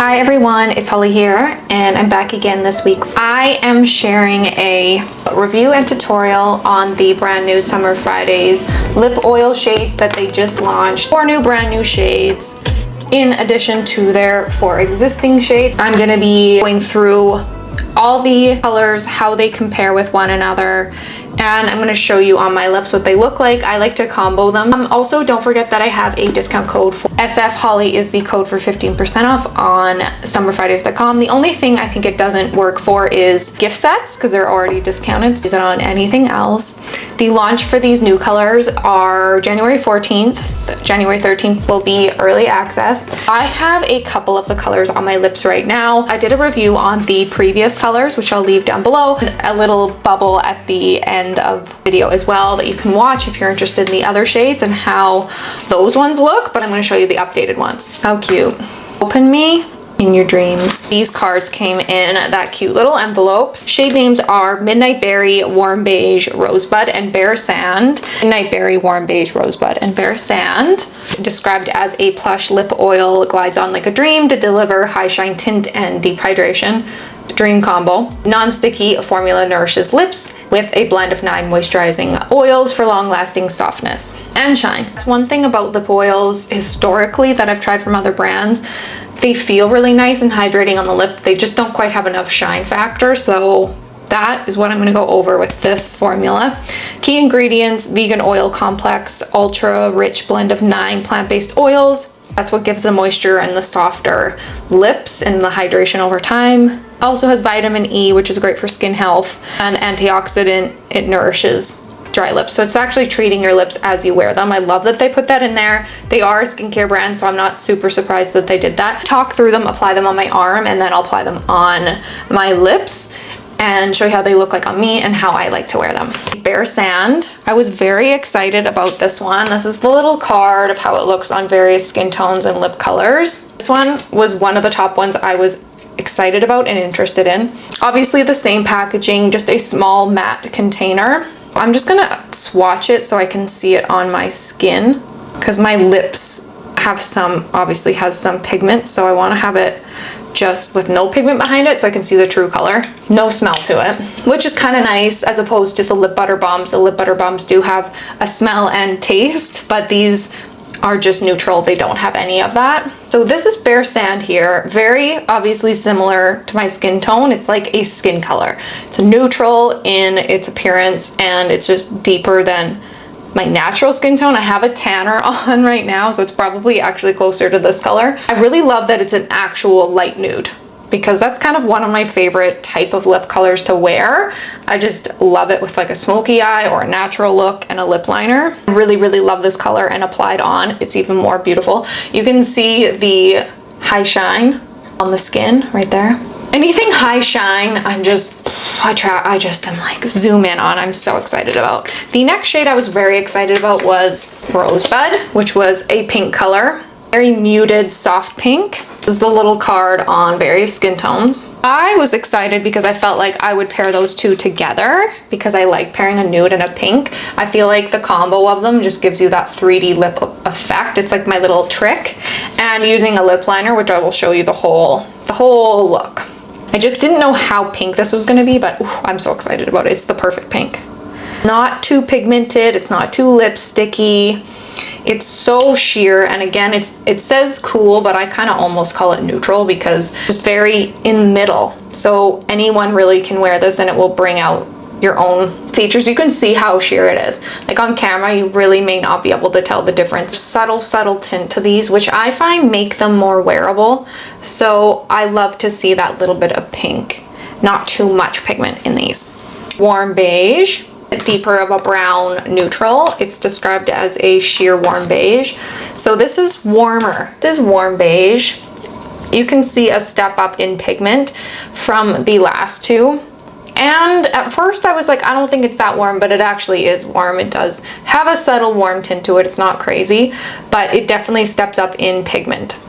Hi everyone, it's Holly here and I'm back again this week. I am sharing a review and tutorial on the brand new Summer Fridays lip oil shades that they just launched. 4 new brand new shades in addition to their 4 existing shades. I'm going to be going through all the colors, how they compare with one another, and I'm going to show you on my lips what they look like. I like to combo them. Also, don't forget that I have a discount code for SF Holly is the code for 15% off on summerfridays.com. The only thing I think it doesn't work for is gift sets because they're already discounted. So use it on anything else. The launch for these new colors are January 14th. January 13th will be early access. I have a couple of the colors on my lips right now. I did a review on the previous colors, which I'll leave down below, and a little bubble at the end of video as well that you can watch if you're interested in the other shades and how those ones look, but I'm going to show you the updated ones. How cute. Open me in your dreams. These cards came in that cute little envelopes. Shade names are Midnight Berry, Warm Beige, Rosebud, and Bare Sand. Midnight Berry, Warm Beige, Rosebud, and Bare Sand. Described as a plush lip oil, glides on like a dream to deliver high shine tint and deep hydration. Dream combo. Non-sticky formula nourishes lips with a blend of 9 moisturizing oils for long-lasting softness and shine. That's one thing about lip oils historically that I've tried from other brands. They feel really nice and hydrating on the lip. They just don't quite have enough shine factor, so that is what I'm going to go over with this formula. Key ingredients: vegan oil complex, ultra rich blend of 9 plant-based oils. That's what gives the moisture and the softer lips and the hydration over time. Also has vitamin E, which is great for skin health, and antioxidant. It nourishes dry lips. So it's actually treating your lips as you wear them. I love that they put that in there. They are a skincare brand, so I'm not super surprised that they did that. Talk through them, apply them on my arm, and then I'll apply them on my lips and show you how they look like on me and how I like to wear them. Bare Sand. I was very excited about this one. This is the little card of how it looks on various skin tones and lip colors. This one was one of the top ones I was excited about and interested in. Obviously the same packaging, just a small matte container. I'm just gonna swatch it so I can see it on my skin because my lips have obviously has some pigment, so I want to have it just with no pigment behind it so I can see the true color. No smell to it, which is kind of nice as opposed to the lip butter bombs. The lip butter bombs do have a smell and taste, but these are just neutral. They don't have any of that. So this is Bare Sand here. Very obviously similar to my skin tone. It's like a skin color. It's a neutral in its appearance and it's just deeper than my natural skin tone. I have a tanner on right now, so it's probably actually closer to this color. I really love that it's an actual light nude because that's kind of one of my favorite type of lip colors to wear. I just love it with like a smoky eye or a natural look and a lip liner. I really, really love this color, and applied on, it's even more beautiful. You can see the high shine on the skin right there. Anything high shine, I just am like zoom in on. I'm so excited about. The next shade I was very excited about was Rosebud, which was a pink color. Very muted, soft pink. This is the little card on various skin tones. I was excited because I felt like I would pair those two together because I like pairing a nude and a pink. I feel like the combo of them just gives you that 3D lip effect. It's like my little trick. And using a lip liner, which I will show you the whole look. I just didn't know how pink this was going to be, but I'm so excited about it. It's the perfect pink. Not too pigmented. It's not too lipsticky. It's so sheer, and again, it says cool, but I kind of almost call it neutral because it's very in the middle. So anyone really can wear this and it will bring out your own features. You can see how sheer it is. Like on camera, you really may not be able to tell the difference. Subtle tint to these, which I find make them more wearable. So I love to see that little bit of pink, not too much pigment in these. Warm Beige. Deeper of a brown neutral. It's described as a sheer warm beige. So this is warmer. This is Warm Beige. You can see a step up in pigment from the last two. And at first I was like, I don't think it's that warm, but it actually is warm. It does have a subtle warm tint to it. It's not crazy, but it definitely steps up in pigment.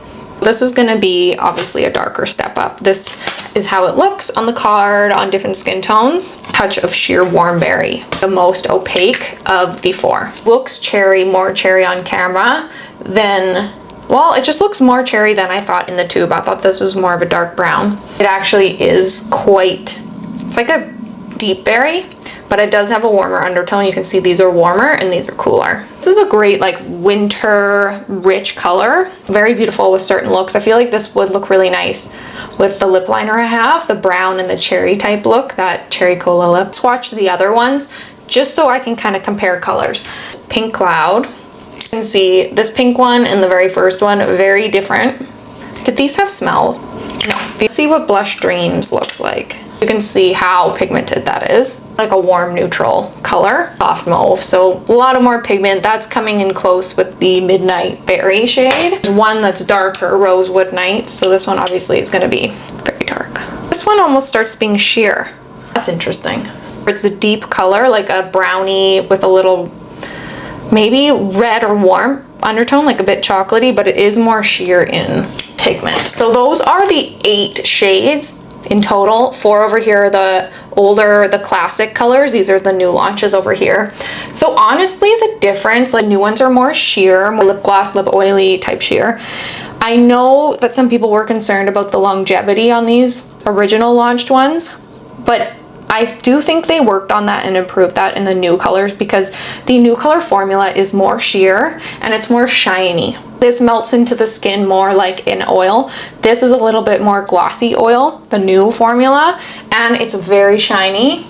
This is going to be obviously a darker step up. This is how it looks on the card on different skin tones. Touch of sheer warm berry, the most opaque of the 4. Looks cherry, more cherry on camera than well, it just looks more cherry than I thought in the tube. I thought this was more of a dark brown. It actually is quite, it's like a deep berry, but it does have a warmer undertone. You can see these are warmer and these are cooler. This is a great like winter rich color. Very beautiful with certain looks. I feel like this would look really nice with the lip liner I have, the brown and the cherry type look, that cherry cola lip. Swatch the other ones just so I can kind of compare colors. Pink Cloud. You can see this pink one and the very first one, very different. Did these have smells? No. See what Blush Dreams looks like. You can see how pigmented that is. Like a warm neutral color, soft mauve. So a lot of more pigment. That's coming in close with the Midnight Berry shade. There's one that's darker, Rosewood Nights. So this one obviously is gonna be very dark. This one almost starts being sheer. That's interesting. It's a deep color, like a brownie with a little, maybe red or warm undertone, like a bit chocolatey, but it is more sheer in pigment. So those are the 8 shades in total. 4 over here are the older, the classic colors. These are the new launches over here. So honestly, the difference, like new ones are more sheer, more lip gloss, lip oily type sheer. I know that some people were concerned about the longevity on these original launched ones, but I do think they worked on that and improved that in the new colors, because the new color formula is more sheer and it's more shiny. This melts into the skin more like in oil. This is a little bit more glossy oil, the new formula, and it's very shiny.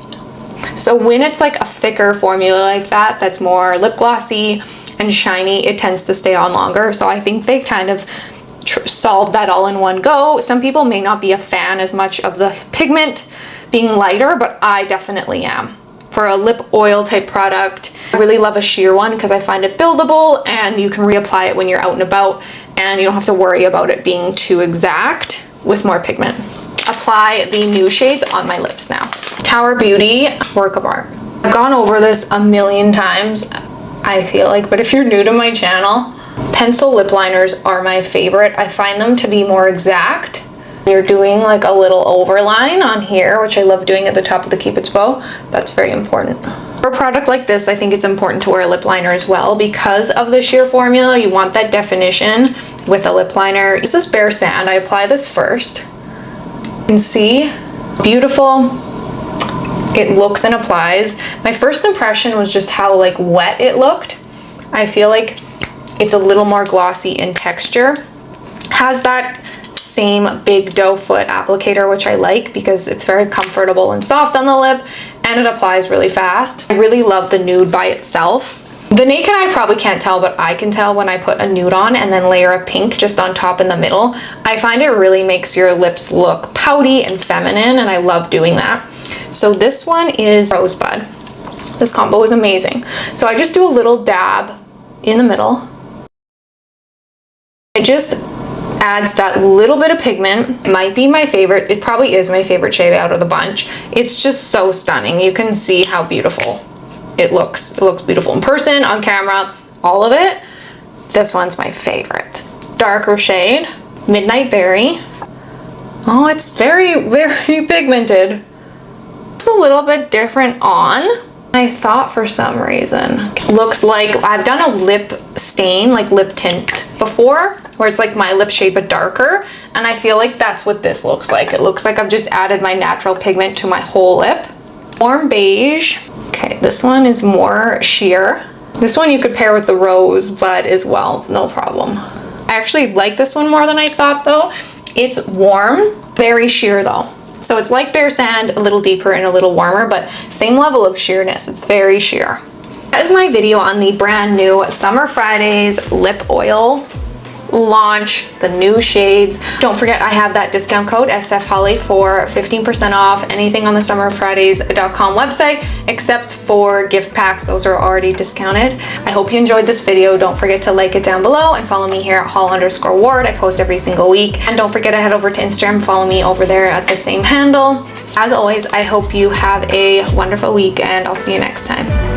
So when it's like a thicker formula like that, that's more lip glossy and shiny, it tends to stay on longer. So I think they kind of solved that all in one go. Some people may not be a fan as much of the pigment being lighter, but I definitely am. For a lip oil type product, I really love a sheer one because I find it buildable and you can reapply it when you're out and about and you don't have to worry about it being too exact with more pigment. Apply the new shades on my lips now. Tower Beauty, work of art. I've gone over this a million times, I feel like, but if you're new to my channel, pencil lip liners are my favorite. I find them to be more exact. You're doing like a little overline on here, which I love doing at the top of the Cupid's bow. That's very important. For a product like this, I think it's important to wear a lip liner as well because of the sheer formula. You want that definition with a lip liner. This is Bare Sand. I apply this first. You can see, beautiful. It looks and applies. My first impression was just how like wet it looked. I feel like it's a little more glossy in texture. Has that same big doe foot applicator, which I like because it's very comfortable and soft on the lip and it applies really fast. I really love the nude by itself. The naked eye probably can't tell, but I can tell when I put a nude on and then layer a pink just on top in the middle. I find it really makes your lips look pouty and feminine, and I love doing that. So this one is Rosebud. This combo is amazing. So I just do a little dab in the middle. It just adds that little bit of pigment. It might be my favorite. It probably is my favorite shade out of the bunch. It's just so stunning. You can see how beautiful it looks. It looks beautiful in person, on camera, all of it. This one's my favorite. Darker shade, Midnight Berry. Oh, it's very, very pigmented. It's a little bit different on. I thought for some reason. Looks like I've done a lip stain, like lip tint before, where it's like my lip shade but darker, and I feel like that's what this looks like. It looks like I've just added my natural pigment to my whole lip. Warm Beige. Okay, this one is more sheer. This one you could pair with the Rosebud as well, no problem. I actually like this one more than I thought though. It's warm, very sheer though. So it's like Bare Sand, a little deeper and a little warmer, but same level of sheerness. It's very sheer. That is my video on the brand new Summer Fridays lip oil launch, the new shades. Don't forget I have that discount code SFHolly for 15% off anything on the summerfridays.com website except for gift packs. Those are already discounted. I hope you enjoyed this video. Don't forget to like it down below and follow me here at holl_ward. I post every single week. And don't forget to head over to Instagram, follow me over there at the same handle. As always, I hope you have a wonderful week and I'll see you next time.